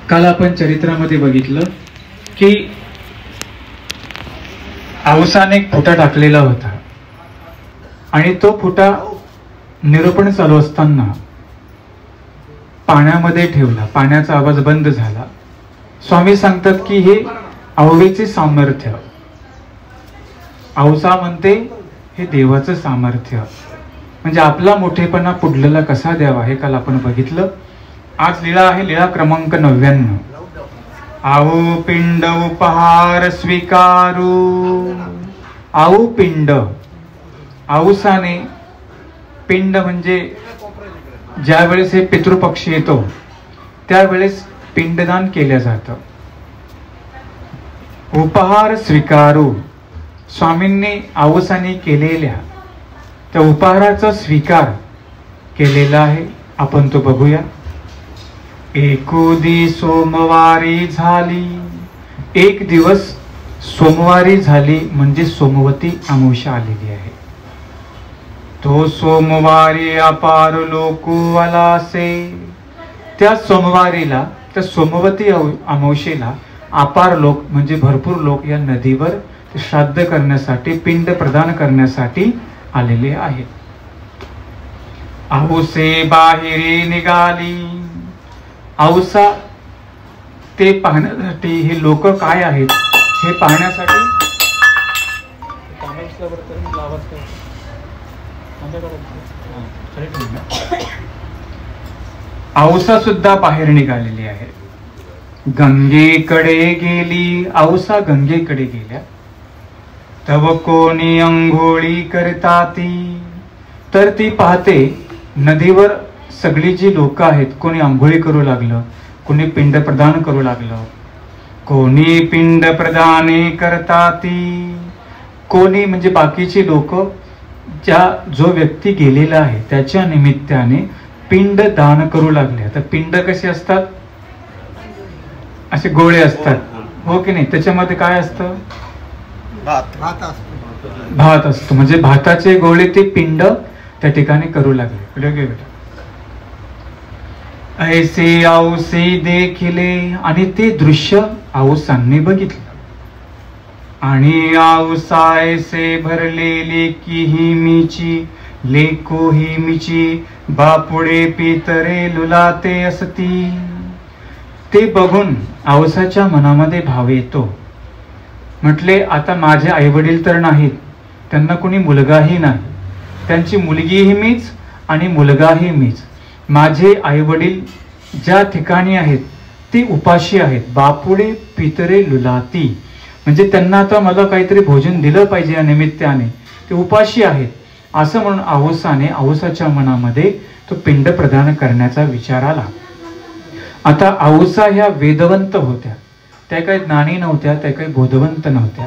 काल आपण चरित्रामध्ये बघितलं की औसाने एक फुटा टाकलेला होता आणि तो फुटा निरूपण चालू असताना पाण्यामध्ये ठेवला. पाण्याचा आवाज बंद झाला. स्वामी सांगतात की हे आवळीचे सामर्थ्य. औसा म्हणते हे देवाचं सामर्थ्य. म्हणजे आपला मोठेपणा पुढल्याला कसा द्यावा हे काल आपण बघितलं. आज लीळा आहे लीळा क्रमांक 99. आऊ पिंड उपहार स्वीकारू. आऊ पिंड, औसाने पिंड म्हणजे ज्या वेळेस हे पितृपक्ष येतो त्यावेळेस पिंडदान केलं जातं. उपहार स्वीकारू, स्वामींनी औसाने केलेल्या त्या उपहाराचा स्वीकार केलेला आहे. आपण तो बघूया. एकोदी सोमवारी झाली. एक दिवस सोमवारी झाली म्हणजे सोमवती अमावस्या आलेली आहे. तो सोमवारी अपार लोकू आलासे. त्या सोमवारीला, त्या सोमवती अमावस्येला अपार लोक म्हणजे भरपूर लोक या नदीवर श्राद्ध करण्यासाठी, पिंड प्रदान करण्यासाठी आलेले आहेत. औसे बाहेरी निघाली. औसा ते पाहण्यासाठी, हे लोक काय आहेत हे पाहण्यासाठी औसा सुद्धा बाहेर निघालेली आहे. गंगेकडे गेली. औसा गंगेकडे गेल्या. तव कोणी अंघोळी करताती. तर ती पाहते नदीवर सगळी जी लोक आहेत, कोणी आंघोळी करू लागलं, कोणी पिंड प्रदान करू लागलं. कोणी पिंड प्रदाने करताती. कोणी म्हणजे बाकीची लोक, जो व्यक्ती गेलेला आहे त्याच्या निमित्ताने पिंड दान करू लागले. तर पिंड कसे असतात? असे गोळे असतात, हो की नाही? त्याच्यामध्ये काय असतं? भात असतो. म्हणजे भाताचे गोळे ते पिंड त्या ठिकाणी करू लागले. ऐसे औसे देखिले. आणि ते दृश्य औसांनी बघितलं. आणि औसा ऐसे भरलेले की हिमीची लेको हिमीची बापुडे पितरे लुलाते असती. ते बघून औसाच्या मनामध्ये भाव येतो. म्हटले आता माझे आईवडील तर नाहीत, त्यांना कोणी मुलगाही नाही, त्यांची मुलगीही मीच आणि मुलगाही मीच. माझे आईवडील ज्या ठिकाणी आहेत ते उपाशी आहेत. बापुडे पितरे लुलाती म्हणजे त्यांना आता मला काहीतरी भोजन दिलं पाहिजे या निमित्ताने, ते उपाशी आहेत असं म्हणून औसाने, औसाच्या मनामध्ये तो पिंड प्रदान करण्याचा विचार आला. आता औसा ह्या वेदवंत होत्या. त्या काही ज्ञानी नव्हत्या, त्या काही बोधवंत नव्हत्या.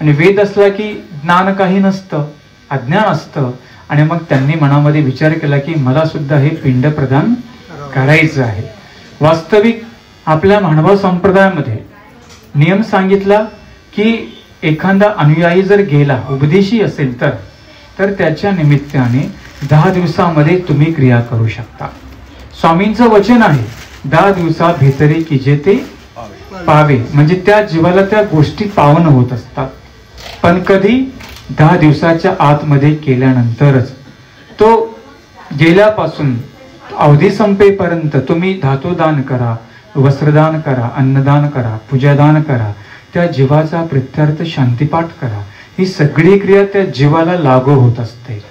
आणि वेद असला की ज्ञान काही नसतं, अज्ञान असतं. आणि मग त्यांनी मनामध्ये विचार केला की मला सुद्धा हे पिंड प्रदान करायचं आहे. वास्तविक आपल्या मानव संप्रदायामध्ये नियम सांगितला की एखादा अनुयायी जर गेला, उपदेशी असेल तर त्याच्या निमित्ताने 10 दिवसामध्ये तुम्ही क्रिया करू शकता. स्वामींचं वचन आहे 10 दिवसाभितरी की जे ते पावे. म्हणजे त्या जीवाला त्या गोष्टी पावन होत असतात. पण कधी 10 दिवसाच्या आतमध्ये केल्यानंतरच. तो गेल्यापासून अवधी संपेपर्यंत तुम्ही धातुदान करा, वस्त्रदान करा, अन्नदान करा, पूजादान करा, त्या जीवाचा प्रित्यर्थ शांतिपाठ करा. ही सगळी क्रिया त्या जीवाला लागू होत असते.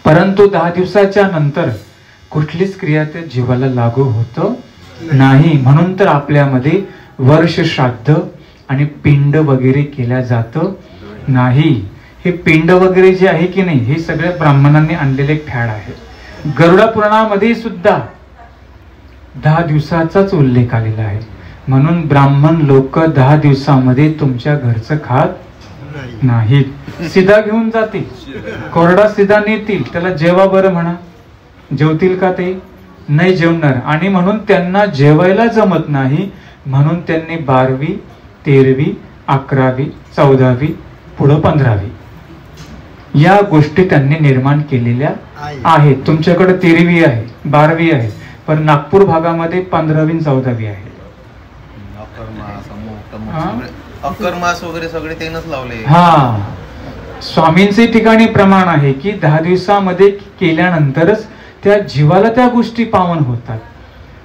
परंतु 10 दिवसाच्या नंतर कुठलीच क्रिया त्या जीवाला लागू होत नाही. म्हणून तर आपल्यामध्ये वर्ष श्राद्ध आणि पिंड वगैरे केल्या जात नाही. हे पिंड वगैरे जे आहे की नाही, हे सगळ्या ब्राह्मणांनी आणलेले एक फॅड आहे. गरुडा पुराणामध्ये सुद्धा 10 दिवसाचाच उल्लेख आलेला आहे. म्हणून ब्राह्मण लोक 10 दिवसामध्ये तुमच्या घरचं खात नाहीत. सिधा घेऊन जातील, कोरडा सिधा नेतील. त्याला जेवा बरं म्हणा, जेवतील का? ते नाही जेवणार. आणि म्हणून त्यांना जेवायला जमत नाही. म्हणून त्यांनी 12वी, 13वी, 11वी, 14वी, पुढं 15वी या गोष्टी त्यांनी निर्माण केलेल्या आहेत. तुमच्याकडे 13वी आहे, 12वी आहे, पण नागपूर भागामध्ये 15वी, 14वी आहे. अक्कर मास वगैरे सगळे तेनच लावले. हा, स्वामींचे ठिकाणी प्रमाण आहे की 10 दिवसामध्ये केल्यानंतरच त्या जीवाला त्या गोष्टी पावन होतात.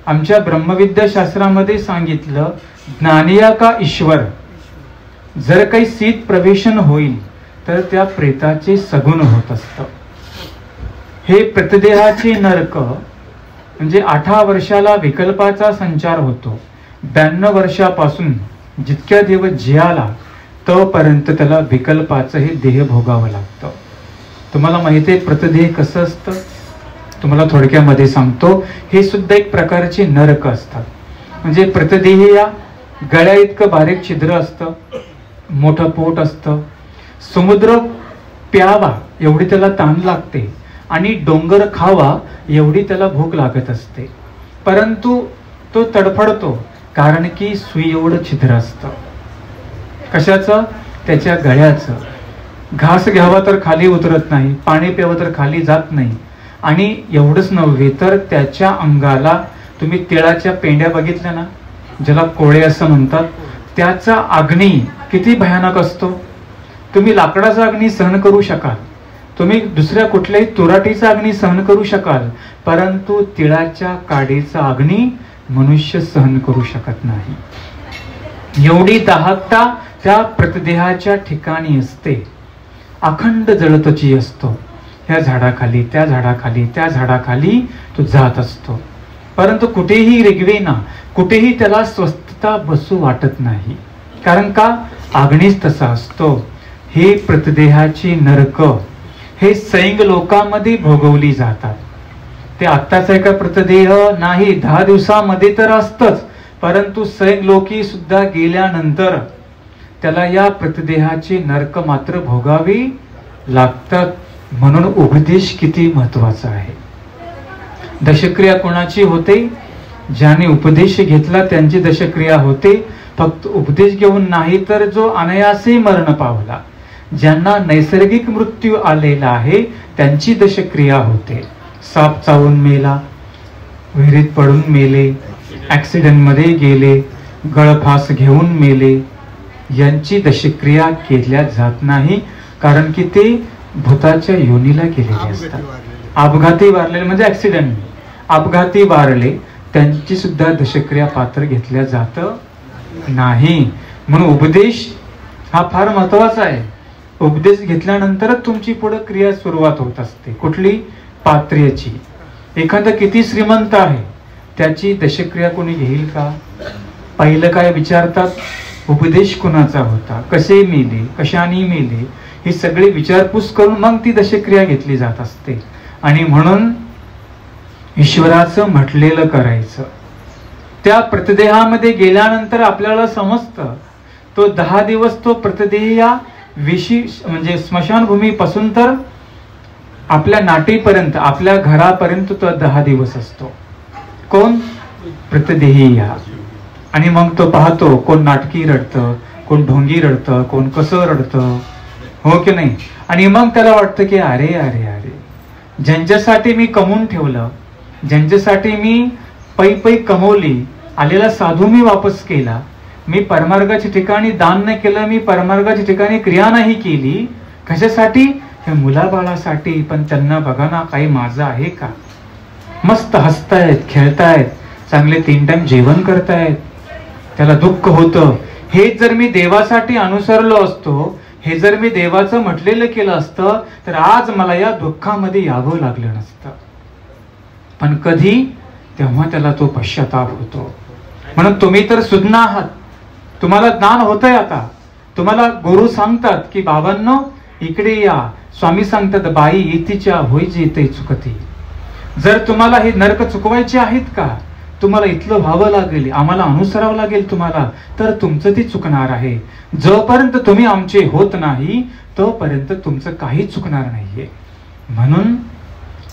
आमच्या ब्रह्मविद्या शास्त्रामध्ये सांगितलं, ज्ञानिया का ईश्वर, जर काही शीत प्रवेशन होईल तर त्या प्रेताचे सगुण होत असत. हे प्रतिदेहाचे नरक म्हणजे 18 वर्षाला विकल्पाचा संचार होतो. 92 वर्षापासून जितक्या दिवस जियाला तोपर्यंत त्याला विकल्पाचं हे देह भोगावं लागतं. तुम्हाला माहिती आहे प्रतिदेह कसं असतं? तुम्हाला थोडक्यामध्ये सांगतो. हे सुद्धा एक प्रकारचे नरक असतात. म्हणजे प्रतिदेह या गळ्या इतकं बारीक छिद्र असतं, मोठं पोट असतं, समुद्र प्यावा एवढी त्याला ताण लागते आणि डोंगर खावा एवढी त्याला भूक लागत असते, परंतु तो तडफडतो कारण की सुई एवढं छिद्र असतं. कशाचं? त्याच्या गळ्याचं. घास घ्यावा तर खाली उतरत नाही, पाणी प्यावं तर खाली जात नाही. आणि एवढंच नव्हे तर त्याच्या अंगाला तुम्ही तिळाच्या पेंड्या बघितल्या ना, ज्याला कोळे असं म्हणतात, त्याचा अग्नी किती भयानक असतो. तुम्ही लाकडाचा अग्नी सहन करू शकाल, तुम्ही दुसऱ्या कुठल्याही तुराटीचा अग्नी सहन करू शकाल, परंतु तिळाच्या काडीचा अग्नी मनुष्य सहन करू शकत नाही. एवढी दाहकता त्या प्रतिदेहाच्या ठिकाणी असते. अखंड जळतची असतो. ह्या झाडाखाली त्या झाडाखाली त्या झाडाखाली तो जात असतो, परंतु कुठेही रिगवेना, कुठेही त्याला स्वस्थता बसू वाटत नाही. कारण का? अग्नीच तसा असतो. हे प्रतिदेहाची नरक हे सैंग लोकांमध्ये भोगवली जातात. ते आत्ताच आहे का प्रतिदेह? नाही, 10 दिवसामध्ये तर असतच, परंतु सैंग लोकी सुद्धा गेल्यानंतर त्याला या प्रतिदेहाचे नरक मात्र भोगावी लागतात. म्हणून उपदेश किती महत्वाचा आहे. दशक्रिया कोणाची होते? ज्याने उपदेश घेतला त्यांची दशक्रिया होते. फक्त उपदेश घेऊन नाही तर जो अनायासे मरण पावला, ज्यांना नैसर्गिक मृत्यू आलेला आहे त्यांची दशक्रिया होते. साप चावून मेला, विहिरीत पडून मेले, ऍक्सिडेंट मध्ये गेले, गळफास घेऊन मेले, यांची दशक्रिया केल्या जात नाही. कारण की ते भूताच्या योनीला गेलेले असतात. अपघाती वारलेले म्हणजे ऍक्सिडेंट, अपघाती वारले त्यांची सुद्धा दशक्रिया पात्र घेतल्या जात नाही. म्हणून उपदेश हा फार महत्वाचा आहे. उपदेश घेतल्यानंतरच तुमची पुढे क्रिया सुरुवात होत असते. कुठली? पात्र्याची. एखादा किती श्रीमंत आहे त्याची दशक्रिया कोणी घेईल का? पहिलं काय विचारतात? उपदेश कुणाचा होता, कसे मेले, कशाने मेले, ही सगळी विचारपूस करून मग ती दशक्रिया घेतली जात असते. आणि म्हणून ईश्वराचं म्हटलेलं करायचं. त्या प्रतिदेहामध्ये गेल्यानंतर आपल्याला समजतं तो 10 दिवस तो प्रतिदेह या विशेष म्हणजे स्मशानभूमीपासून तर आपल्या नाटीपर्यंत, आपल्या घरापर्यंत तो 10 दिवस असतो. कोण? प्रतिदेही या. आणि मग तो पाहतो कोण नाटकी रडतं, कोण ढोंगी रडतं, कोण कसं रडतं, हो की नाही. आणि मग त्याला वाटतं की अरे अरे अरे, ज्यांच्यासाठी मी कमवून ठेवलं, ज्यांच्यासाठी मी पै पै कमवली, आलेला साधू मी वापस केला, मी परमार्गाच्या ठिकाणी दान नाही केलं, मी परमार्गाच्या ठिकाणी क्रिया नाही केली, कशासाठी? हे मुलाबाळासाठी. पण त्यांना बघा ना, काही माझं आहे का? मस्त हसतायत, खेळतायत, चांगले 3 टाइम जेवण करतायत, त्याला दुःख होतं. हे जर मी देवासाठी अनुसरलो असतो, हे जर मी देवाचं म्हटलेलं केलं असतं, तर आज मला या दुःखामध्ये यावं लागलं नसतं. पण कधी? तेव्हा त्याला तो पश्चाताप होतो. म्हणून तुम्ही तर सुज्ञ आहात, तुम्हाला ज्ञान होतंय. आता तुम्हाला गुरु सांगतात की बाबांनो इकडे या. स्वामी सांगतात बाई इतीच्या होई जे ते चुकती. जर तुम्हाला हे नरक चुकवायचे आहेत का, तुम्हाला इथलं व्हावं लागेल, आम्हाला अनुसरावं लागेल तुम्हाला, तर तुमचं ती चुकणार आहे. जोपर्यंत तुम्ही आमचे होत नाही तोपर्यंत तुमचं काही चुकणार नाहीये. म्हणून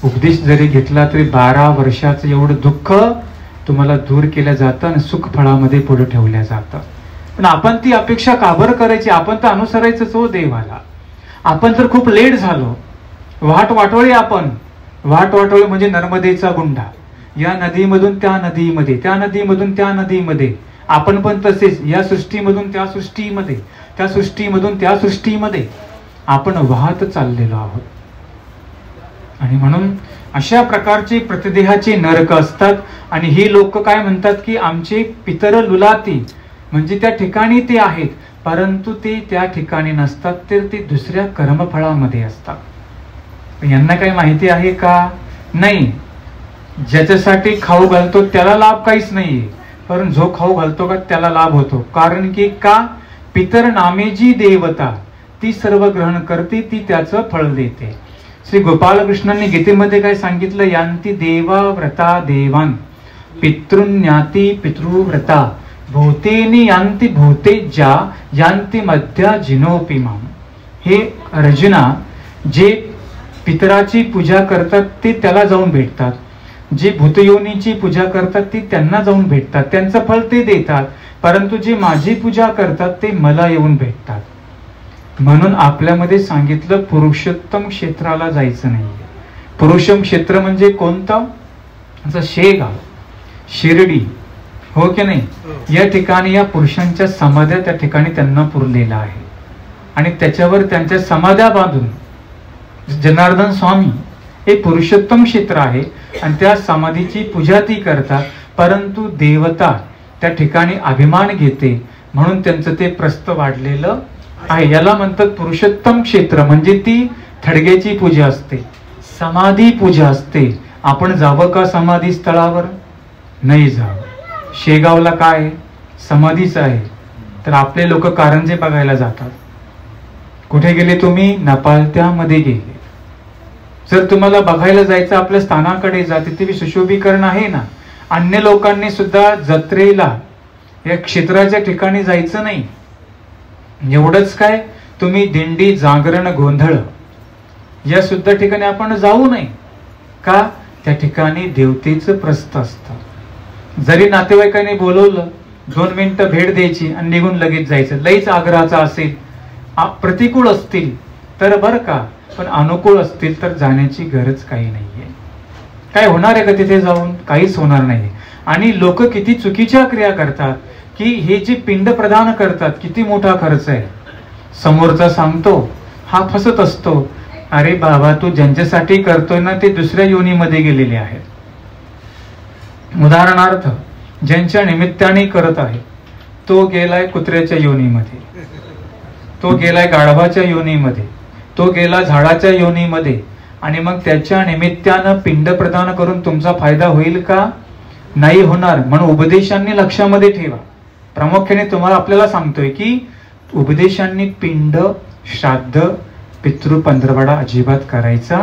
उपदेश जरी घेतला तरी 12 वर्षाचं एवढं दुःख तुम्हाला दूर केलं जातं आणि सुख फळामध्ये पुढे ठेवल्या जातं. पण आपण ती अपेक्षा का बरं करायची? आपण तर अनुसरायचंच हो देवाला. आपण तर खूप लेट झालो. वाटोळी आपण. वाटोळी म्हणजे नर्मदेचा गुंडा. या नदीमधून त्या नदीमध्ये, त्या नदीमधून त्या नदीमध्ये आपण पण तसेच या सृष्टीमधून त्या सृष्टीमध्ये, त्या सृष्टीमधून त्या सृष्टीमध्ये आपण वाहत चाललेलो आहोत. आणि म्हणून अशा प्रकारचे प्रतिदेहाचे नरक असतात. आणि हे लोक काय म्हणतात की आमचे पितर लुलाती, म्हणजे त्या ठिकाणी ते आहेत, परंतु ते त्या ठिकाणी नसतात, तर ते दुसऱ्या कर्मफळामध्ये असतात. यांना काही माहिती आहे का? नाही. ज्याच्यासाठी खाऊ घालतो त्याला लाभ काहीच नाहीये, पण जो खाऊ घालतो का त्याला लाभ होतो. कारण की का? पितर नामे जी देवता ती सर्व ग्रहण करते, ती त्याचं फळ देते. श्री गोपालकृष्णांनी गीतेमध्ये काय सांगितलं? यांती देवा व्रता देवान पितृन्याती पितृव्रता भूतेनी यांती भूते ज्या यांती मध्या जिनोपिमाम. हे अर्जुना, जे पितराची पूजा करतात ते त्याला जाऊन भेटतात, जे भूतयोनीची पूजा करतात ती त्यांना जाऊन भेटतात, त्यांचं फळ ते देतात, परंतु जे माझी पूजा करतात ते मला येऊन भेटतात. म्हणून आपल्यामध्ये सांगितलं पुरुषोत्तम क्षेत्राला जायचं नाहीये. पुरुषोत्तम क्षेत्र म्हणजे कोणतं? शेगाव, शिर्डी, हो की नाही? या ठिकाणी या पुरुषांच्या समाध्या त्या ठिकाणी त्यांना पुरलेला आहे. आणि त्याच्यावर त्यांच्या समाध्या बांधून जनार्दन स्वामी हे पुरुषोत्तम क्षेत्र आहे आणि त्या समाधीची पूजा ती करतात. परंतु देवता त्या ठिकाणी अभिमान घेते म्हणून त्यांचं ते प्रस्थ वाढलेलं आहे. याला म्हणतात पुरुषोत्तम क्षेत्र. म्हणजे ती थडग्याची पूजा असते, समाधी पूजा असते. आपण जावं का समाधी स्थळावर? नाही जावं. शेगावला काय समाधीच आहे, तर आपले लोक कारंजे बघायला जातात. कुठे गेले तुम्ही? नेपाळत्यामध्ये गेले. जर तुम्हाला बघायला जायचं आपल्या स्थानाकडे जा, तिथे सुशोभीकरण आहे ना. अन्य लोकांनी सुद्धा जत्रेला या क्षेत्राच्या ठिकाणी जायचं नाही. एवढंच काय, तुम्ही दिंडी, जागरण, गोंधळ या सुद्धा ठिकाणी आपण जाऊ नये. का? त्या ठिकाणी देवतेचं प्रस्थ असतं. जरी नातेवाईकांनी बोलवलं, 2 मिनिटं भेट द्यायची आणि निघून लगेच जायचं. लईच आग्रहाचा असेल, प्रतिकूल असतील तर बरं का, पण अनुकूल असतील तर जाण्याची गरज काही नाहीये. काय होणार आहे का तिथे जाऊन? काहीच होणार नाही. आणि लोक किती चुकीच्या क्रिया करतात की हे जे पिंड प्रदान करतात, किती मोठा खर्च आहे. समोरचा सांगतो, हा फसत असतो, अरे बाबा तू ज्यांच्यासाठी करतोय ना ते दुसऱ्या योनीमध्ये गेलेले आहेत. उदाहरणार्थ, ज्यांच्या निमित्ताने करत आहे तो गेलाय कुत्र्याच्या योनीमध्ये, तो गेलाय गाढवाच्या योनीमध्ये, तो गेला झाडाच्या योनीमध्ये, आणि मग त्याच्या निमित्तानं पिंड प्रदान करून तुमचा फायदा होईल का? नाही होणार. म्हणून उपदेशांनी लक्षामध्ये ठेवा. प्रामुख्याने तुम्हाला आपल्याला सांगतोय की उपदेशांनी पिंड, श्राद्ध, पितृ पंधरवडा अजिबात करायचा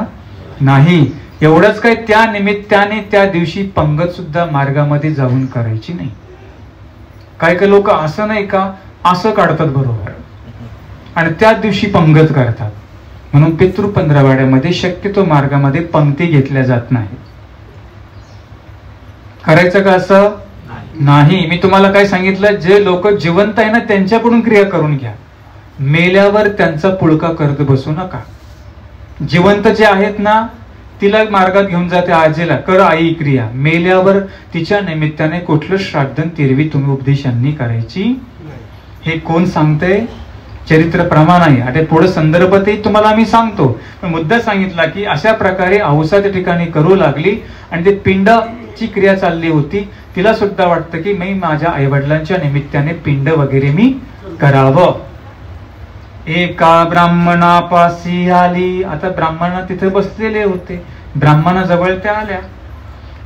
नाही. एवढंच काय, त्या निमित्ताने त्या दिवशी पंगत सुद्धा मार्गामध्ये जाऊन करायची नाही. काय काय लोक असं नाही का असं काढतात बरोबर आणि त्या दिवशी पंगत करतात. म्हणून पितृ पंधरवाड्यामध्ये शक्यतो मार्गामध्ये पंक्ती घेतल्या जात नाही. करायचं का असं? नाही. मी तुम्हाला काय सांगितलं, जे लोक जिवंत आहे ना त्यांच्याकडून क्रिया करून घ्या. मेल्यावर त्यांचा पुळका करत बसू नका. जिवंत जे आहेत ना तिला मार्गात घेऊन जाते, आजीला कर आई क्रिया. मेल्यावर तिच्या निमित्ताने कुठलं श्राद्ध तिरवी तुम्ही उपदेशांनी करायची. हे कोण सांगते? चरित्र प्रमाण आहे. आता पुढे संदर्भ ते तुम्हाला आम्ही सांगतो, पण मुद्दा सांगितला की अशा प्रकारे औसा त्या ठिकाणी करू लागली आणि ते पिंडाची क्रिया चालली होती. तिला सुद्धा वाटतं की मी माझ्या आईवडिलांच्या निमित्ताने पिंड वगैरे मी करावं. एका ब्राह्मणापाशी आली. आता ब्राह्मण तिथे बसलेले होते. ब्राह्मणाजवळ त्या आल्या.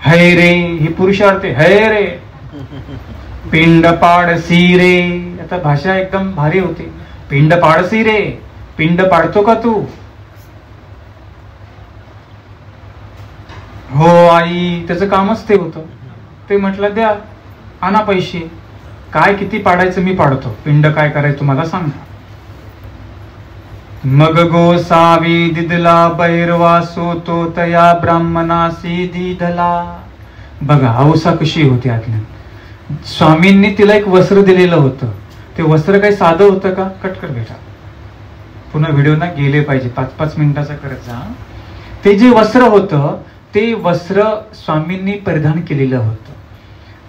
है रे, ही पुरुषार्थ है रे, पिंड पाडसी रे. आता भाषा एकदम भारी होती. पिंड पाडसी रे, पिंड पाडतो का तू? हो आई. त्याचं कामच ते होतं. ते म्हटलं द्या, आणा पैसे. काय किती पाडायचं मी पाडतो, पिंड काय करायचं तुम्हाला सांगा. मग गोसावी दिदला बैरवासो तो तया ब्राह्मणासी दिदला. बघा औसा कशी होती आज्ञा. स्वामींनी तिला एक वस्त्र दिलेलं होतं. ते वस्त्र काही साधं होतं का? कटकट बेटा, पुन्हा व्हिडिओ ना गेले पाहिजे, 5-5 मिनिटाचा करत जा. ते जे वस्त्र होतं ते वस्त्र स्वामींनी परिधान केलेलं होतं.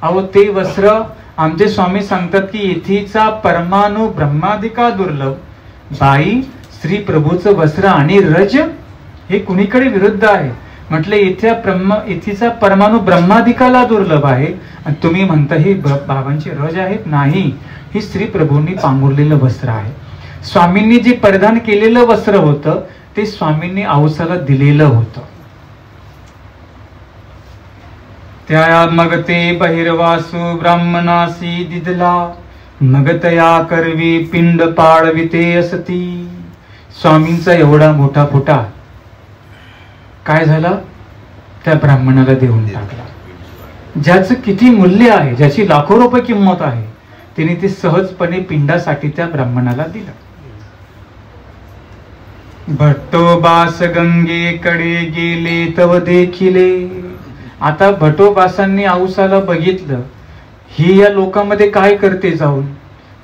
अहो ते वस्त्र आमचे स्वामी सांगतात की येथीचा परमाणु ब्रह्मादिका दुर्लभ. बाई, श्री प्रभूचं वस्त्र आणि रज हे कुणीकडे विरुद्ध आहे. म्हटलं येथीचा परमाणु ब्रह्मादिकाला दुर्लभ आहे आणि तुम्ही म्हणता ही बाबांची रज आहेत. नाही, ही श्री प्रभूंनी पांघरलेलं वस्त्र आहे. स्वामींनी जे परिधान केलेलं वस्त्र होतं ते स्वामींनी औसाला दिलेलं होतं. त्या मग ते बहिर्वासू ब्राह्मणासी दिदला, मग तया करवी पिंड पाळविते असती. स्वामींचा एवढा मोठा फुटा काय झाला, त्या ब्राह्मणाला देऊन टाकला. ज्याचं किती मूल्य आहे, ज्याची लाखो रुपये किंमत आहे, तिने ते सहजपणे पिंडासाठी त्या ब्राह्मणाला दिलं. भट्टोबास गंगेकडे गेले तव देखिले. आता भट्टोबासांनी औसाला बघितलं, ही या लोकांमध्ये काय करते जाऊन.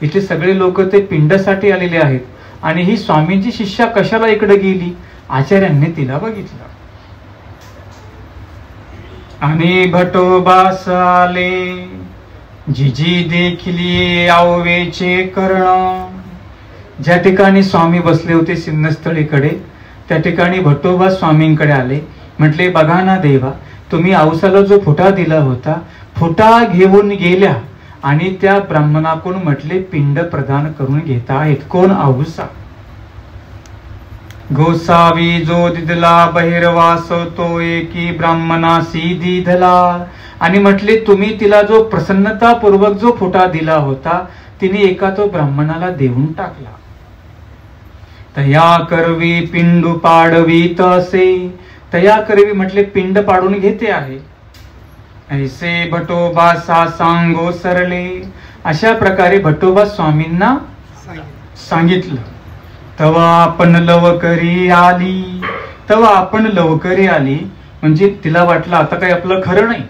इथे सगळे लोक ते पिंडासाठी आलेले आहेत आणि ही स्वामींची शिष्या कशाला इकडे गेली. आचार्यांनी तिला बघितलं आणि भट्टोबास आले, जिजी देखिली आववेचे कर्ण. ज्या ठिकाणी स्वामी बसले होते सिंहस्थळीकडे, त्या ठिकाणी भट्टोबा स्वामींकडे आले. म्हटले, बघा ना देवा, तुम्ही औसाला जो फुटा दिला होता, फुटा घेऊन गेल्या आणि त्या ब्राह्मणाकडून म्हटले पिंड प्रदान करून घेता आहेत. कोण? औसा. गोसावी जो दिदला बहिर्वास तो एकी ब्राह्मणासी दिधला. आणि म्हटले तुम्ही तिला जो प्रसन्नतापूर्वक जो फुटा दिला होता, तिने एका तो ब्राह्मणाला देऊन टाकला. तया करवी पिंडू पाडवी तसे. तया करवी म्हटले पिंड पाडून घेते आहे. ऐसे भटोबा सा सांगो सरले. अशा प्रकारे भटोबा स्वामींना सांगितलं. तवा आपण लवकरी आली. तवा आपण लवकरी आली म्हणजे तिला वाटलं आता काही आपलं खरं नाही,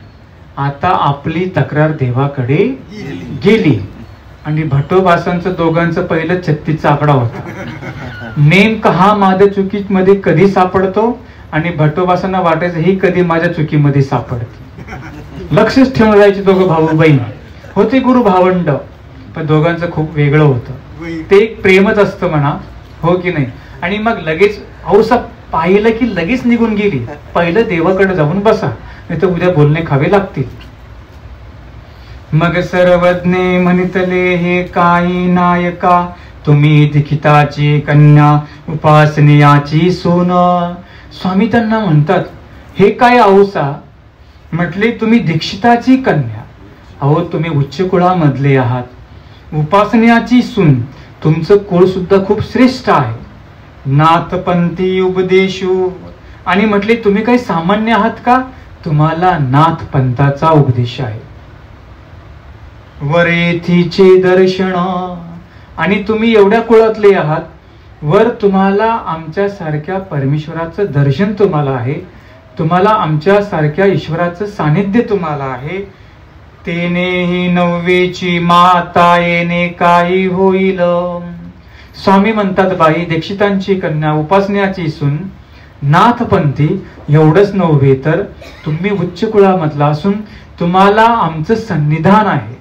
आता आपली तक्रार देवाकडे गेली. आणि भट्टोबासांचं दोघांचं पहिलं 36चा आकडा होता. नेमका हा माझ्या चुकीमध्ये कधी सापडतो आणि भट्टोबासांना वाटायचं ही कधी माझ्या चुकीमध्ये सापडते. लक्षच ठेवून राहायचे दोघं भाऊ बहीण होते, गुरु भावंड, पण दोघांचं खूप वेगळं होतं. ते एक प्रेमच असतं म्हणा, हो की नाही. आणि मग लगेच औसा पाहिलं की लगेच निघून गेली. पहिलं देवाकडे जाऊन बसा, नाही तर उद्या बोलणे खावे लागतील. मग सर्वज्ञे म्हणितले हे काही नायका, तुम्ही दीक्षिताची कन्या उपासनीयाची सोन. स्वामी त्यांना म्हणतात, हे काय औसा, म्हटले तुम्ही दीक्षिताची कन्या, अहो तुम्ही उच्च कुळामधले आहात. उपासनीयाची सून, तुमचं कुळ सुद्धा खूप श्रेष्ठ आहे. नाथपंथी उपदेशू. आणि म्हटले तुम्ही काही सामान्य आहात का, तुम्हाला नाथ पंथाचा उपदेश आहे. वरेथीचे दर्शन. आणि तुम्ही एवढ्या कुळातले आहात, वर तुम्हाला आमच्या सारख्या परमेश्वराचं दर्शन तुम्हाला आहे, तुम्हाला आमच्या सारख्या ईश्वराचं सानिध्य तुम्हाला आहे. तेनेही नववेची माता येणे काही होईल. स्वामी म्हणतात, बाई दीक्षितांची कन्या उपासण्याची सून नाथपंथी, एवढंच नव्हे तर तुम्ही उच्च कुळामधला असून तुम्हाला आमचं सन्निधान आहे.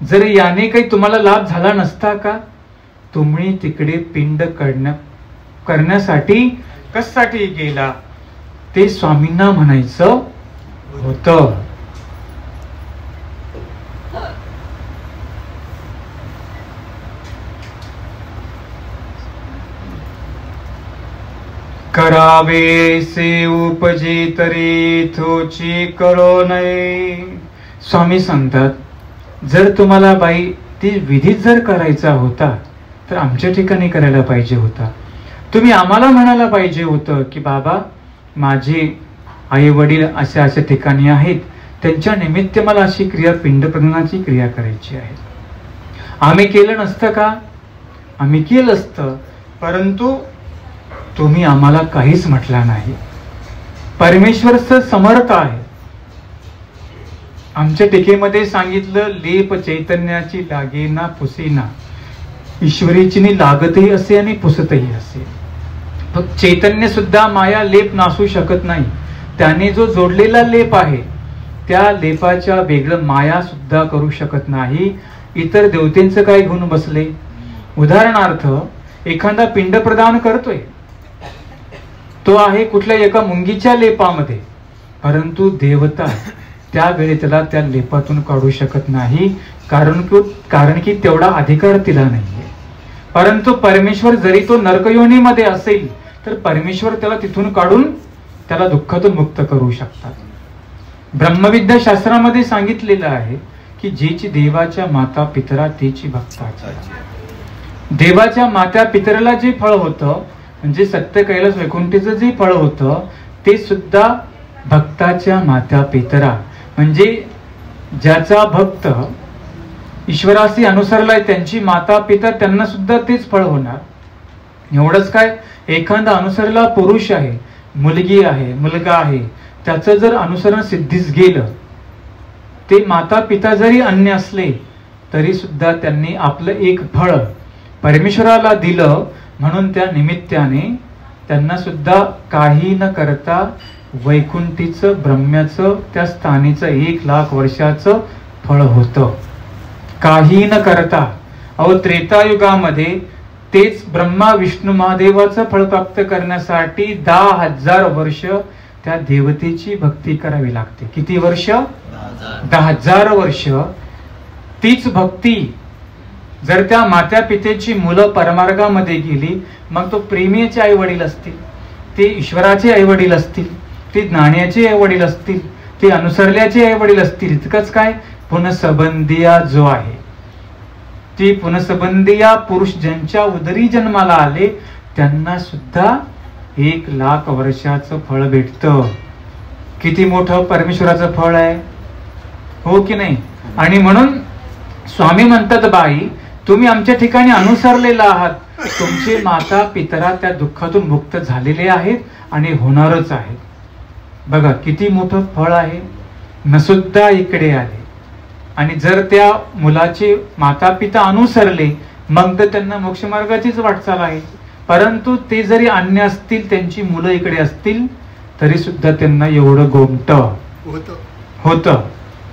जर याने काही तुम्हाला लाभ झाला नसता का, तुम्ही तिकडे पिंड करण्यासाठी कशासाठी गेला, ते स्वामींना म्हणायचं होतं. करावे से उपजे तरी थोची कळो नये. स्वामी सांगतात, जर तुम्हाला बाई ती विधीत जर करायचा होता तर आमच्या ठिकाणी करायला पाहिजे होता. तुम्ही आम्हाला म्हणायला पाहिजे होतं की बाबा माझे आई वडील अशा अशा ठिकाणी आहेत, त्यांच्या निमित्त मला अशी क्रिया पिंडप्रदानाची क्रिया करायची आहे. आम्ही केलं नसतं का, आम्ही केलं असतं, परंतु तुम्ही आम्हाला काहीच म्हटलं नाही. परमेश्वर समर्थ आहे. आमच्या टीकेमध्ये सांगितलं, लेप चैतन्याची लागेना पुसेना, ईश्वरीची लागतही असे आणि पुसतही असे. फक्त चैतन्य सुद्धा माया लेप नासू शकत नाही. त्याने जो जोडलेला लेप आहे त्या लेपाच्या वेगळं माया सुद्धा करू शकत नाही. इतर देवतेंचं काय घेऊन बसले. उदाहरणार्थ एखादा पिंड प्रदान करतोय, तो आहे कुठल्या एका मुंगीच्या लेपामध्ये, परंतु देवता त्यावेळी त्याला त्या लेपातून काढू शकत नाही, कारण की तेवढा अधिकार तिला नाहीये. परंतु परमेश्वर जरी तो नरकयोनीमध्ये असेल तर परमेश्वर त्याला तिथून काढून त्याला दुःखातून मुक्त करू शकतात. ब्रह्मविद्या शास्त्रामध्ये सांगितलेलं आहे की जीची देवाच्या माता पितरा तीची भक्ताची. देवाच्या माता पितराला जे फळ होतं म्हणजे सत्य कैलास वैकुंठीचं जे फळ होतं ते सुद्धा भक्ताच्या माता पितरा म्हणजे ज्याचा भक्त ईश्वराशी अनुसरलाय त्यांची माता पिता त्यांना सुद्धा तेच फळ होणार. एवढंच काय, एखादा अनुसरला पुरुष आहे, मुलगी आहे, मुलगा आहे, त्याचं जर अनुसरण सिद्धीस गेलं, ते माता पिता जरी अन्य असले तरी सुद्धा त्यांनी आपलं एक फळ परमेश्वराला दिलं, म्हणून त्या निमित्ताने त्यांना सुद्धा काही न करता वैकुंठीचं ब्रह्म्याचं त्या स्थानीचं 1,00,000 वर्षाचं फळ होतं. काही न करता. अहो त्रेतायुगामध्ये तेच ब्रह्मा विष्णू महादेवाचं फळ प्राप्त करण्यासाठी 10,000 वर्ष त्या देवतेची भक्ती करावी लागते. किती वर्ष? 10,000 वर्ष. तीच भक्ती जर त्या मात्या पितेची मुलं परमार्गामध्ये गेली, मग तो प्रेमीचे आई वडील असतील, ते ईश्वराचे आई वडील असतील, ते ज्ञानाचे आई वडील असतील, ते अनुसरल्याचे आई वडील असतील. इतकंच काय, पुनसबंधिया जो आहे, ती पुनसबंधिया पुरुष ज्यांच्या उदरी जन्माला आले त्यांना सुद्धा 1,00,000 वर्षाचं फळ भेटतं. किती मोठं परमेश्वराचं फळ आहे, हो की नाही? आणि म्हणून स्वामी म्हणतात, बाई तुम्ही आमच्या ठिकाणी अनुसरलेला आहात, तुमचे माता पितरा त्या दुःखातून मुक्त झालेले आहेत आणि होणारच आहेत. बघा किती मोठं फळ आहे. नसुद्धा इकडे आले आणि जर त्या मुलाचे माता पिता अनुसरले मग तर त्यांना मोक्ष मार्गाचीच वाटचाल आहे. परंतु ते जरी अन्य असतील, त्यांची मुलं इकडे असतील तरी सुद्धा त्यांना एवढं गोमट होतं.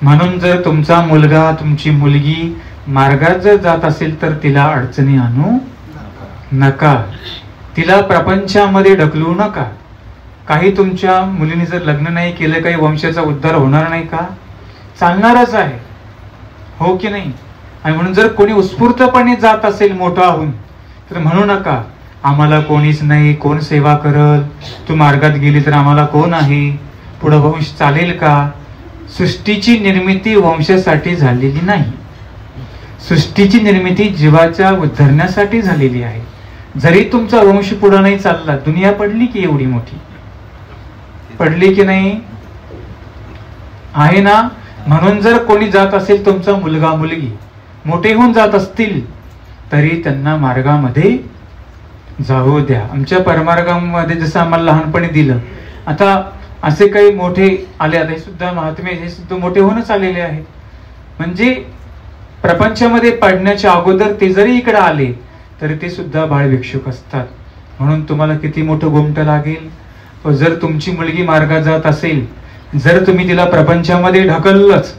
म्हणून जर तुमचा मुलगा तुमची मुलगी मार्गात जर जात असेल तर तिला अडचणी आणू नका, तिला प्रपंचामध्ये ढकलू नका. काही तुमच्या मुलीने जर लग्न नाही केलं, काही वंशाचा उद्धार होणार नाही का? चालणारच आहे, हो की नाही? आणि म्हणून जर कोणी उत्स्फूर्तपणे जात असेल मोठा होऊन तर म्हणू नका आम्हाला कोणीच नाही, कोण सेवा करल, तू मार्गात गेली तर आम्हाला कोण आहे, पुढं वंश चालेल का? सृष्टीची निर्मिती वंशासाठी झालेली नाही, सृष्टीची निर्मिती जीवाच्या उद्धरण्यासाठी झालेली आहे. जरी तुमचा वंश पुढे नाही चालला, दुनिया पडली की एवढी मोठी पडली की नाही आहे ना? म्हणून जर कोणी जात असेल, तुमचा मुलगा मुलगी मोठे होऊन जात असतील तरी त्यांना मार्गामध्ये जाऊ द्या. आमच्या परमार्गामध्ये जसं आम्हाला लहानपणी दिलं, आता असे काही मोठे आले, आता हे सुद्धा महात्मे हे सुद्धा मोठे होऊनच आलेले आहेत. म्हणजे प्रपंचामध्ये पडण्याच्या अगोदर ते जरी इकडे आले तरी ते सुद्धा बाळ भिक्षुक असतात. म्हणून तुम्हाला किती मोठं गोमट लागेल. जर तुमची मुलगी मार्गात जात असेल, जर तुम्ही तिला प्रपंचामध्ये ढकललंच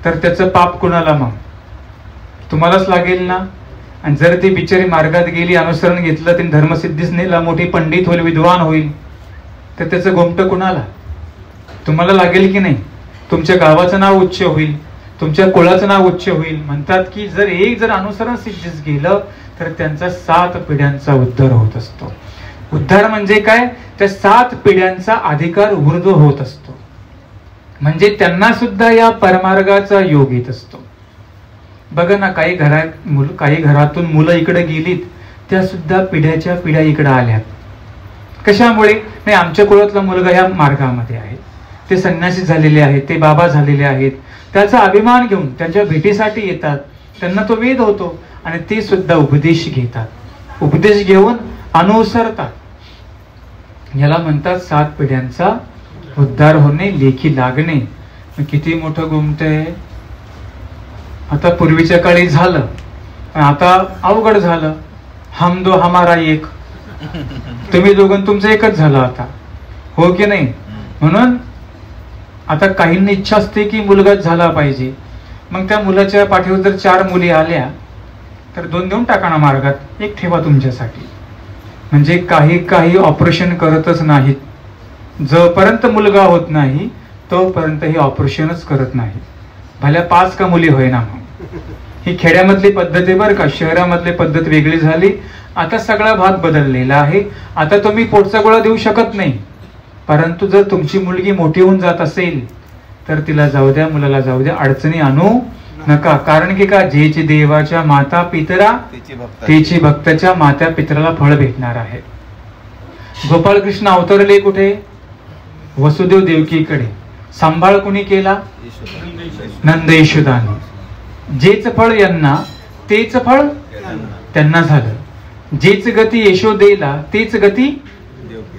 तर त्याचं पाप कुणाला? मग तुम्हालाच लागेल ना. आणि जर ती बिचारी मार्गात गेली, अनुसरण घेतलं, तिने धर्मसिद्धीच नेला, मोठी पंडित होईल, विद्वान होईल, तर त्याचं गोमट कुणाला? तुम्हाला लागेल की नाही? तुमच्या गावाचं नाव उच्च होईल, तुमच्या कुळाचं नाव उच्च होईल. म्हणतात की जर अनुसरण सिद्धीस गेलं तर त्यांचा 7 पिढ्यांचा उद्धार होत असतो. उद्धार म्हणजे काय? त्या 7 पिढ्यांचा अधिकार ऊर्ध्व होत असतो. म्हणजे त्यांना सुद्धा या परमार्गाचा योग येत असतो. बघा ना, काही घरातून मुलं इकडे गेलीत, त्या सुद्धा पिढ्याच्या पिढ्या इकडे आल्यात. कशामुळे? नाही, आमच्या कुळातला मुलगा या मार्गामध्ये आहे, ते संन्यासी झालेले आहेत, ते बाबा झालेले आहेत. त्याचा अभिमान घेऊन त्यांच्या भेटीसाठी येतात, त्यांना तो वेद होतो आणि ते सुद्धा उपदेश घेतात, उपदेश घेऊन अनुसरतात. याला म्हणतात 7 पिढ्यांचा उद्धार होणे, लेखी लागणे. किती मोठं गुमत आहे. आता पूर्वीच्या काळी झालं, आता अवघड झालं. हम दो हमारा एक, तुम्ही दोघं तुमचं एकच झालं आता, हो की नाही? म्हणून आता काहींनी इच्छा असते की मुलगाच झाला पाहिजे, मग त्या मुलाच्या पाठीवर जर 4 मुली आल्या तर 2 देऊन टाका ना मार्गात, 1 ठेवा तुमच्यासाठी. म्हणजे काही ऑपरेशन करतच नाहीत. जोपर्यंत मुलगा होत नाही तोपर्यंत हे ऑपरेशनच करत नाही, भल्या 5 का मुली होईना. ही खेड्यामधली पद्धत आहे बरं का, शहरामधली पद्धत वेगळी झाली. आता सगळा भाग बदललेला आहे. आता तुम्ही पोटचा गोळा देऊ शकत नाही, परंतु जर तुमची मुलगी मोठी होऊन जात असेल तर तिला जाऊ द्या, मुलाला जाऊ द्या, अडचणी आणू नका. कारण की का, जेची देवाच्या माता पितरा तेची भक्ताच्या माता पितराला फळ भेटणार आहे. गोपाळकृष्ण अवतरले कुठे? वसुदेव देवकीकडे. सांभाळ कुणी केला? नंद यशोदाने. जेच फळ यांना तेच फळ त्यांना झालं. जेच गती यशोदेला तेच गती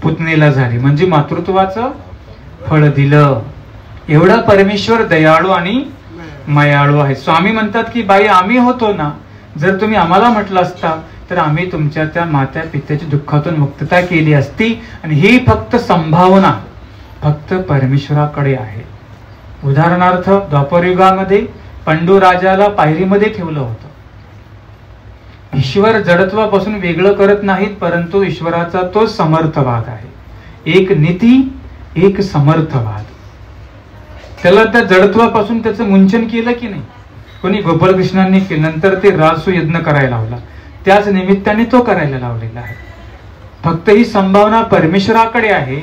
पुतनेला झाली. म्हणजे मातृत्वाचं फळ दिलं. एवढा परमेश्वर दयाळू आणि मायाळू आहे. स्वामी म्हणतात की बाई आम्ही होतो ना, जर तुम्ही आम्हाला म्हटलं असता तर आम्ही तुमच्या त्या मात्या पित्याची दुःखातून मुक्तता केली असती. आणि ही फक्त संभावना फक्त परमेश्वराकडे आहे. उदाहरणार्थ द्वापर युगामध्ये पंडू राजाला पायरीमध्ये ठेवलं होतं. ईश्वर जडत्वापासून वेगळं करत नाहीत, परंतु ईश्वराचा तो समर्थवाद आहे. एक नीती एक समर्थवाद. त्याला त्या जडत्वापासून त्याचं मुंचन केलं की नाही? कोणी गोपाळकृष्णांनी केलं. नंतर ते राजसू यज्ञ करायला लावला, त्याच निमित्ताने तो करायला लावलेला आहे. फक्त ही संभावना परमेश्वराकडे आहे.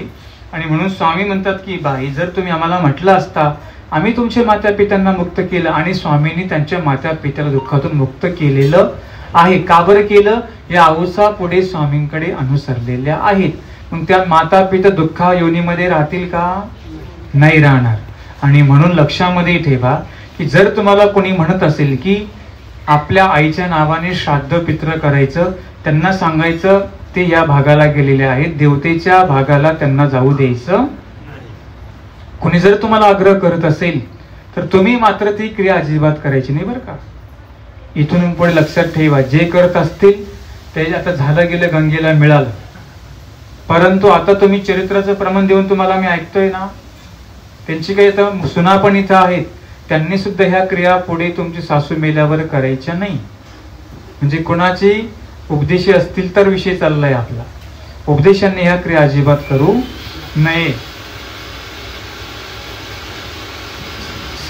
आणि म्हणून स्वामी म्हणतात की बाई जर तुम्ही आम्हाला म्हटलं असता आम्ही तुमच्या माता पित्यांना मुक्त केलं. आणि स्वामींनी त्यांच्या माता पित्याला दुःखातून मुक्त केलेलं आहे. का बरं केलं? या औसा पुढे स्वामींकडे अनुसरलेल्या आहेत. मग त्या माता पिता दुःखा योनीमध्ये राहतील का? नाही राहणार. आणि म्हणून लक्षामध्ये ठेवा की जर तुम्हाला कोणी म्हणत असेल की आपल्या आईच्या नावाने श्राद्ध पित्र करायचं, त्यांना सांगायचं ते या भागाला गेलेले आहेत, देवतेच्या भागाला त्यांना जाऊ द्यायचं. कोणी जर तुम्हाला आग्रह करत असेल तर तुम्ही मात्र ती क्रिया अजिबात करायची नाही बरं का. इथून पुढे लक्षात ठेवा, जे करत असतील ते आता झालं गेलं, गंगेला मिळालं. परंतु आता तुम्ही चरित्राचं प्रमाण देऊन तुम्हाला मी ऐकतोय ना, त्यांची काही आता सुना पण इथं आहेत, त्यांनी सुद्धा ह्या क्रिया पुढे तुमची सासू मेल्यावर करायच्या नाही. म्हणजे कोणाची उपदेशी असतील तर विषय चाललाय आपला. उपदेशांनी ह्या क्रिया अजिबात करू नये.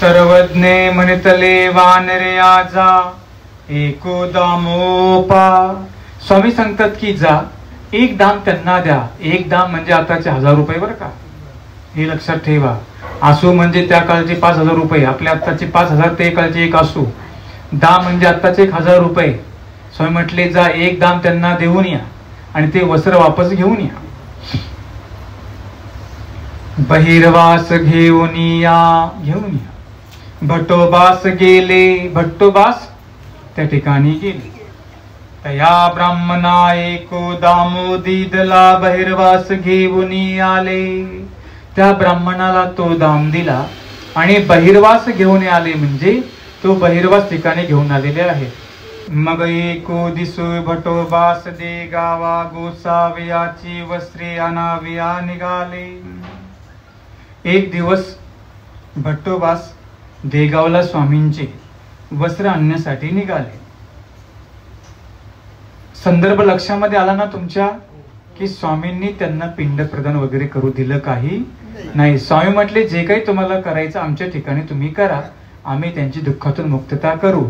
सर्वज्ञे म्हणतले वानरे आजा एको दामोपा. स्वामी सांगतात की जा 1 दाम त्यांना द्या. 1 दाम म्हणजे आताचे 1000 रुपये बरं का, हे लक्षात ठेवा. आसू म्हणजे त्या काळचे 5000 रुपये, आपल्या आत्ताचे 5000 ते काळचे 1 आसू. दाम म्हणजे आत्ताचे 1000 रुपये. स्वामी म्हटले जा 1 दाम त्यांना देऊन या आणि ते वस्त्र वापस घेऊन या. बहिर्वास घेऊन या. भट्टोबास गेले. भट्टोबास त्या ठिकाणी गेले. तया ब्राह्मणा एको दामो दिदला बहिर्वास घेऊन आले. त्या ब्राह्मणाला तो दाम दिला आणि बहिर्वास घेऊन आले, म्हणजे तो बहिर्वास ठिकाणी घेऊन आलेले आहे. मग एको दिसू भटोबास दे गावा गोसाव्याची वस्त्रे आणाव्या निघाले. एक दिवस भट्टोबास देगावला स्वामींचे वस्त्र आणण्यासाठी निघाले. संदर्भ लक्षामध्ये आला ना तुमच्या, की स्वामींनी त्यांना पिंड प्रदान वगैरे करू दिलं काही नाही. स्वामी म्हटले जे काही तुम्हाला करायचं आमच्या ठिकाणी तुम्ही करा, आम्ही त्यांची दुःखातून मुक्तता करू.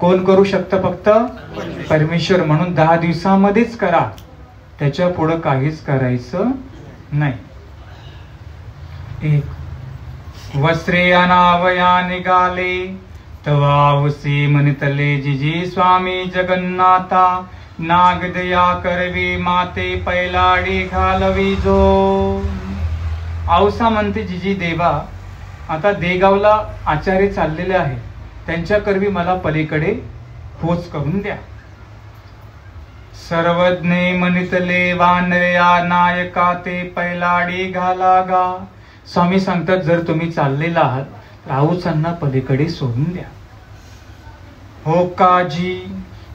कोण करू शकतं? फक्त परमेश्वर. म्हणून 10 दिवसामध्येच करा, त्याच्या पुढं काहीच करायचं नाही. वस्त्रे आणावया निघाले तवावसी म्हणतले जिजी स्वामी जगन्नाथा. नागदया करवी माते पैलाडी घालवी जो. औसा म्हणते जिजी देवा, आता देगावला आचार्य चाललेले आहे, त्यांच्या करवी मला पलीकडे पोच करून द्या. सर्वज्ञे म्हणितले वानर्या नायका ते पैलाडी घाला गा. स्वामी सांगतात जर तुम्ही चाललेला आहात तर औसांना पलीकडे सोडून द्या. हो काजी.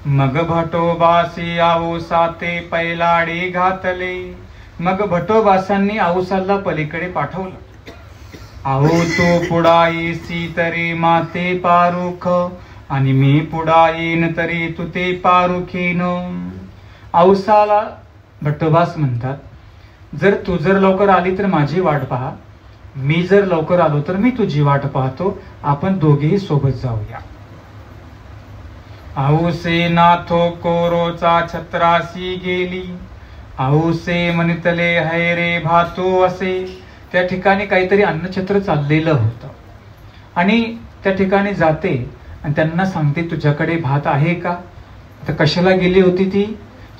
मग भटोबासी औसा ते पैलाडी घातले. मग भटोबासांनी औसाला पलीकडे पाठवलं. अहो तो पुढा येसी तरी माते पारुख, आणि मी पुढा येईन तरी तू ते पारुखीन. औसाला भट्टोबास म्हणतात, तू जर लवकर आली तर माझी वाट पहा, मी जर लवकर आलो तर मी तुझी वाट पाहतो, आपण दोघेही सोबत जाऊया. औसे नाथो कोरोचा छत्रासी गेली, औसे म्हणतले हैरे भातो असे. त्या ठिकाणी काहीतरी अन्नछत्र चाललेलं होतं आणि त्या ठिकाणी जाते आणि त्यांना सांगते, तुझ्याकडे भात आहे का? तर कशाला गेली होती ती?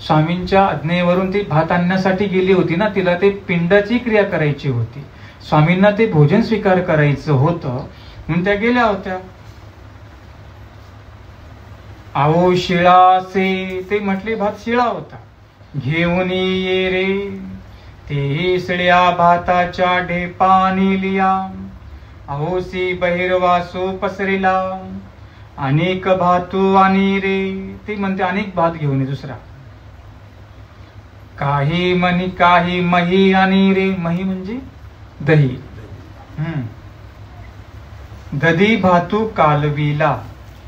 स्वामींच्या आज्ञेवरून ती भात आणण्यासाठी गेली होती ना, तिला ते पिंडाची क्रिया करायची होती, स्वामींना ते भोजन स्वीकार करायचं होतं, म्हणून त्या गेल्या होत्या. आओ शिळासे, ते म्हटले भात शिळा होता, घेऊन ये रे. ते शिळ्या भाताच्या ढेपानी लिया, अहोसी बहिर्वासो पसरिला, अनेक भातू आणि रे. ती म्हणते अनेक भात घेऊन ये दुसरा. काही मनी काही मही आणि रे, मही म्हणजे दही. दधी भातू कालविला,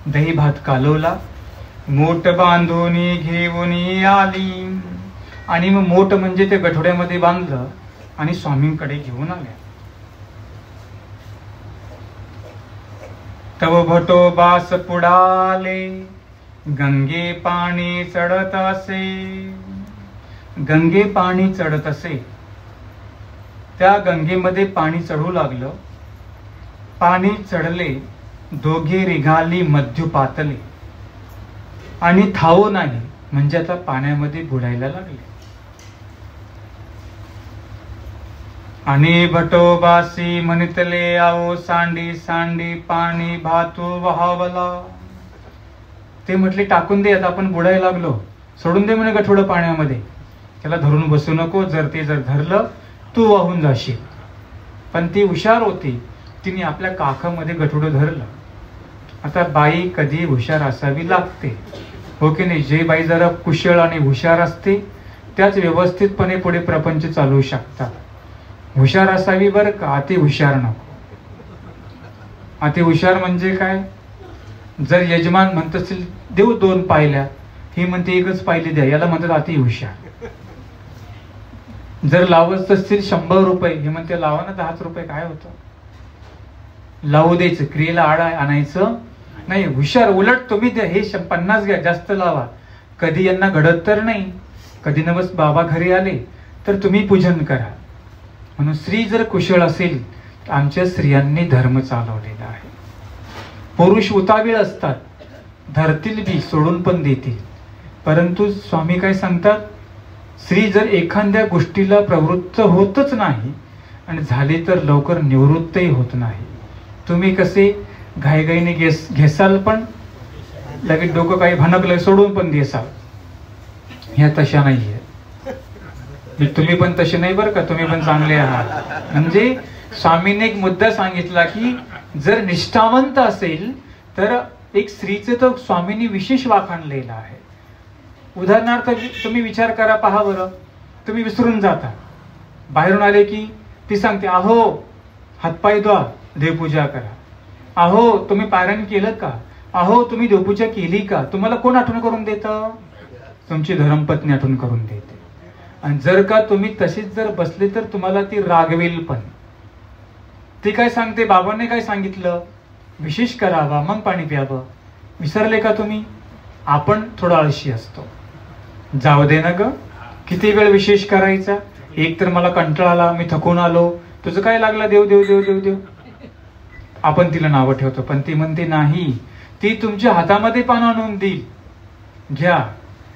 दही भात कालवला. मोठ बांधून घेऊन आली, आणि मग मोठ म्हणजे ते गठोड्यामध्ये बांधलं आणि स्वामींकडे घेऊन आल्या. तव भटोबास पुढाले, गंगे पाणी चढत असे. गंगे पाणी चढत असे, त्या गंगेमध्ये पाणी चढू लागलं. पाणी चढले, दोघे रिघाली मध्यु पातले, आणि थांबो नाही म्हणजे आता पाण्यामध्ये बुडायला लागले. आणि भटोबासी म्हणतले, आओ सांडी सांडी पाणी भातू वहावला. ते म्हटले टाकून दे, आता आपण बुडायला लागलो, सोडून दे म्हणे गठोडं पाण्यामध्ये, त्याला धरून बसू नको, जर धरलं तू वाहून जाशील. पण ती हुशार होती, तिने आपल्या काखामध्ये गठोडं धरलं. आता बाई कधी हुशार असावी लागते, हो की नाही? जे बाई जरा कुशल आणि हुशार असते त्याच व्यवस्थितपणे पुढे प्रपंच चालवू शकतात. हुशार असावी बरं का, अति हुशार नको. अति हुशार म्हणजे काय? जर यजमान म्हणत असेल देऊ 2 पायल्या, ही म्हणते 1च पायली द्या, याला म्हणतात अति हुशार. जर लावत असतील 100 रुपये, हे म्हणते लावा ना 10 रुपये, काय होतं? लावू द्यायचं, क्रियेला आड आणायचं नाही. हुशार उलट तुम्ही द्या, हे 50 घ्या, जास्त लावा. कधी यांना घडत तर नाही, कधी नवस बाबा घरी आले तर तुम्ही पूजन करा. म्हणून स्त्री जर कुशल असेल, तर आमच्या स्त्रियांनी धर्म चालवलेला आहे. पुरुष उतावीळ असतात, धरतील बी सोडून पण देतील, परंतु स्वामी काय सांगतात, स्त्री जर एखाद्या गोष्टीला प्रवृत्त होतच नाही आणि झाली तर लवकर निवृत्तही होत नाही. तुम्ही कसे घाईघाईने घेसाल पण लगेच डोकं काही भनकलं सोडून पण देसाल, ह्या तशा नाहीये. तुम्ही पण तसे नाही बरं का, तुम्ही पण चांगले आहात. म्हणजे स्वामीने एक मुद्दा सांगितला की जर निष्ठावंत असेल तर एक स्त्रीचे तर स्वामींनी विशेष वाखाणलेलं आहे. उदाहरणार्थ तुम्ही विचार करा, पहा बरं, तुम्ही विसरून जाता, बाहेरून आले की ती सांगते, अहो हातपाय धुवा, देवपूजा करा. अहो तुम्ही पारायण केलं का? अहो तुम्ही देवपूजा केली का? तुम्हाला कोण आठवण करून देतं? तुमची धर्मपत्नी आठवण करून देते. आणि जर का तुम्ही तशीच जर बसले तर तुम्हाला ती रागवेल पण. ती काय सांगते, बाबांनी काय सांगितलं, विशेष करावा मग पाणी प्यावं. विसरले का तुम्ही? आपण थोडा आळशी असतो. जाऊ दे ना ग, किती वेळ विशेष करायचा? एक तर मला कंटाळा आला, मी थकून आलो, तुझं काय लागलं, देव देव देव देव देव. आपण तिला नावं ठेवतो, पण ती म्हणते नाही, ती तुमच्या हातामध्ये पान आणून देईल, घ्या,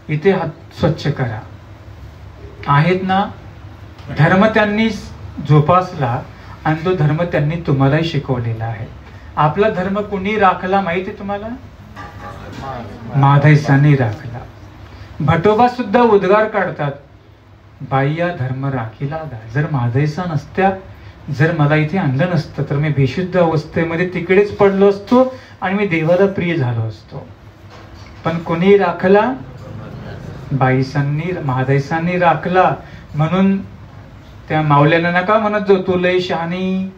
इथे हात स्वच्छ करा. आहेत ना, धर्म त्यांनी जोपासला आणि तो धर्म त्यांनी तुम्हालाही शिकवलेला आहे. आपला धर्म कुणी राखला माहिती तुम्हाला? माधैसाने राखला. भटोबा सुद्धा उद्गार काढतात, बाई या धर्म राखीला गा. जर माधैसा नसत्या, जर मला इथे आणलं नसतं तर मी बेशुद्ध अवस्थेमध्ये तिकडेच पडलो असतो आणि मी देवाला प्रिय झालो असतो. पण कोणी राखला? बाईसांनी, महादैसांनी राखला. म्हणून त्या माऊल्यांना नका म्हणत जो तू लय शहाणी,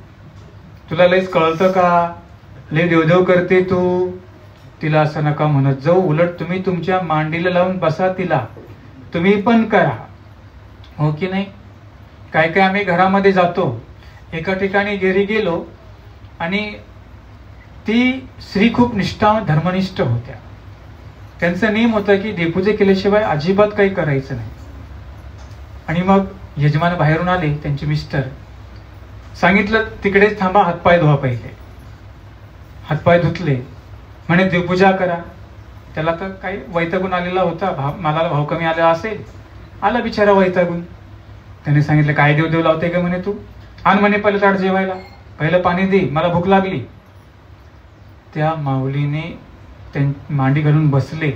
तुला लयच कळतं का? लय देवदेव करते तू. तिला असं नका म्हणत जाऊ, उलट तुम्ही तुमच्या मांडीला लावून बसा तिला, तुम्ही पण करा, हो की नाही? काय काय आम्ही घरामध्ये जातो, एका ठिकाणी घरी गेलो आणि ती स्त्री खूप निष्ठावान धर्मनिष्ठ होत्या. त्यांचा नियम होता की देवपूजा केल्याशिवाय अजिबात काही करायचं नाही. आणि मग यजमान बाहेरून आले, त्यांचे मिस्टर सांगितलं तिकडेच थांबा, हातपाय धुवा. पहिले हातपाय धुतले, म्हणे देवपूजा करा. त्याला तर काही वैतागून आलेला होता, मला भाव कमी आलेला असेल, आला बिचारा वैतागून. त्याने सांगितलं काय देवदेव लावते का म्हणे तू, आण म्हणे पहिलं ताट जेवायला, पहिलं पाणी दे, मला भूक लागली. त्या माऊलीने मांडी घालून बसले,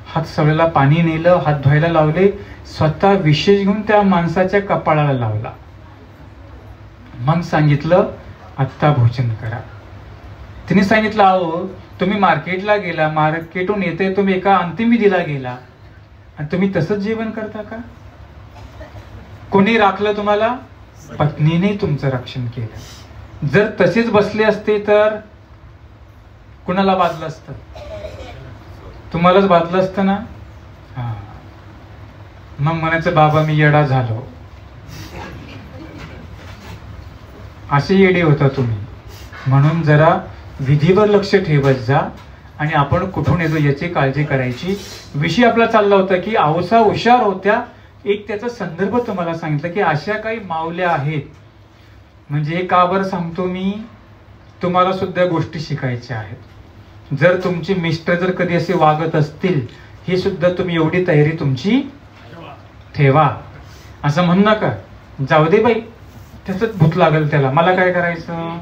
हात सगळ्याला पाणी नेलं, हात धुवायला लावले, स्वतः विशेष घेऊन त्या माणसाच्या कपाळाला लावला. मग सांगितलं आत्ता भोजन करा. तिने सांगितलं अहो तुम्ही मार्केटला गेला, मार्केटून येते तुम्ही एका अंतिम विधीला गेला आणि तुम्ही तसंच जेवण करता का? कोणी राखलं तुम्हाला? पत्नीने तुमचं रक्षण केलं. जर तसेच बसले असते तर कुणाला बाधलं असतं? तुम्हालाच बाधलं असतं ना. मग म्हणायचं बाबा मी येडा झालो. असे येडे होता तुम्ही. म्हणून जरा विधीवर लक्ष ठेवत जा आणि आपण कुठून येतो याची काळजी करायची. विषय आपला चालला होता की औसा हुशार होत्या. एक त्याचा संदर्भ तुम्हाला सांगितलं की अशा काही माऊल्या आहेत. म्हणजे हे का बरं सांगतो मी, तुम्हाला सुद्धा गोष्टी शिकायच्या आहेत. जर तुमचे मिस्टर जर कधी असे वागत असतील, हे सुद्धा तुम्ही एवढी तयारी तुमची ठेवा. असं म्हण नका जाऊ दे बाई त्याच भूत लागेल त्याला, मला काय करायचं,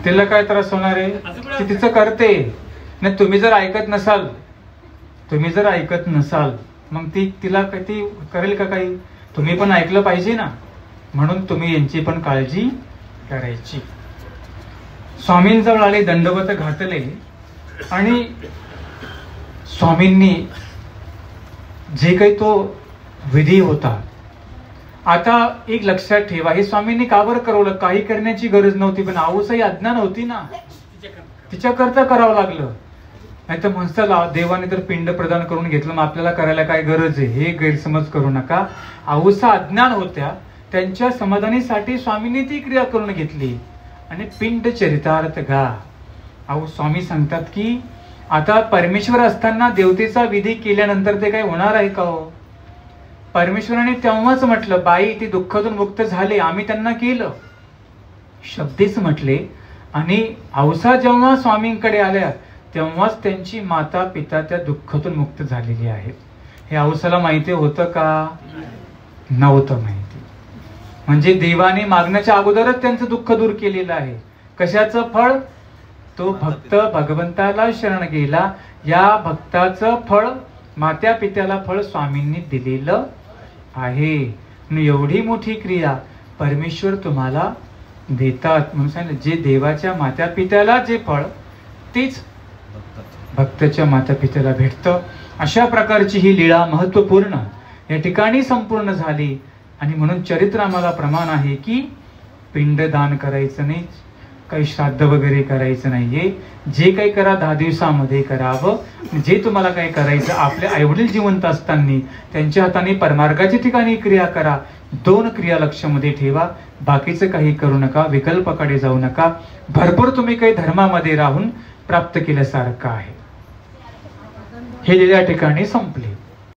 तिला काय त्रास होणार आहे, ती तिचं करते. नाही तुम्ही जर ऐकत नसाल मग तिला ती करेल का काही? तुम्ही पण ऐकलं पाहिजे ना. म्हणून तुम्ही यांची पण काळजी करायची. स्वामींजवळ आले, दंडवत घातले आणि स्वामींनी जे काही तो विधी होता, आता एक लक्षात ठेवा, हे स्वामींनी का बरं करवलं? काही करण्याची गरज नव्हती, पण आऊसाई अज्ञान होती ना, तिच्याकरता करावं लागलं. नाही तर म्हणसाला देवाने तर पिंड प्रदान करून घेतलं, मग आपल्याला करायला काय गरज आहे, हे गैरसमज करू नका. आऊसा अज्ञान होत्या, त्यांच्या समाधानीसाठी स्वामींनी ती क्रिया करून घेतली. आणि पिंड चरितार्थ गा. अहो स्वामी सांगतात की आता परमेश्वर असताना देवतेचा विधी केल्यानंतर ते काय होणार आहे का हो? परमेश्वराने तेव्हाच म्हटलं बाई ती दुःखातून मुक्त झाले, आम्ही त्यांना केलं, शब्देच म्हटले. आणि औसा जेव्हा स्वामींकडे आल्या तेव्हाच त्यांची माता पिता त्या दुःखातून मुक्त झालेली आहेत. हे औसाला माहिती होतं का? नव्हतं माहिती. म्हणजे देवाने मागण्याच्या अगोदरच त्यांचं दुःख दूर केलेलं आहे. कशाचं फळ? तो भक्त भगवंताला शरण गेला, या भक्ताचं फळ मात्या पित्याला फळ स्वामींनी दिलेलं आहे. एवढी मोठी क्रिया परमेश्वर तुम्हाला देतात. म्हणून सांगितलं जे देवाच्या मात्या पित्याला जे फळ तेच भक्ताच्या माता पित्याला भेटतं. अशा प्रकारची ही लीळा महत्वपूर्ण या ठिकाणी संपूर्ण झाली. आणि म्हणून चरित्र आम्हाला प्रमाण आहे की पिंडदान करायचं नाही, काही श्राद्ध वगैरे करायचं नाहीये. जे काही करा 10 दिवसामध्ये करावं. जे तुम्हाला काही करायचं आपले आईवडील जिवंत असताना त्यांच्या हाताने परमार्गाच्या ठिकाणी क्रिया करा. 2 क्रिया लक्षामध्ये ठेवा, बाकीचं काही करू नका, विकल्पाकडे जाऊ नका. भरपूर तुम्ही काही धर्मामध्ये राहून प्राप्त केल्यासारखं आहे. हे या ठिकाणी संपले.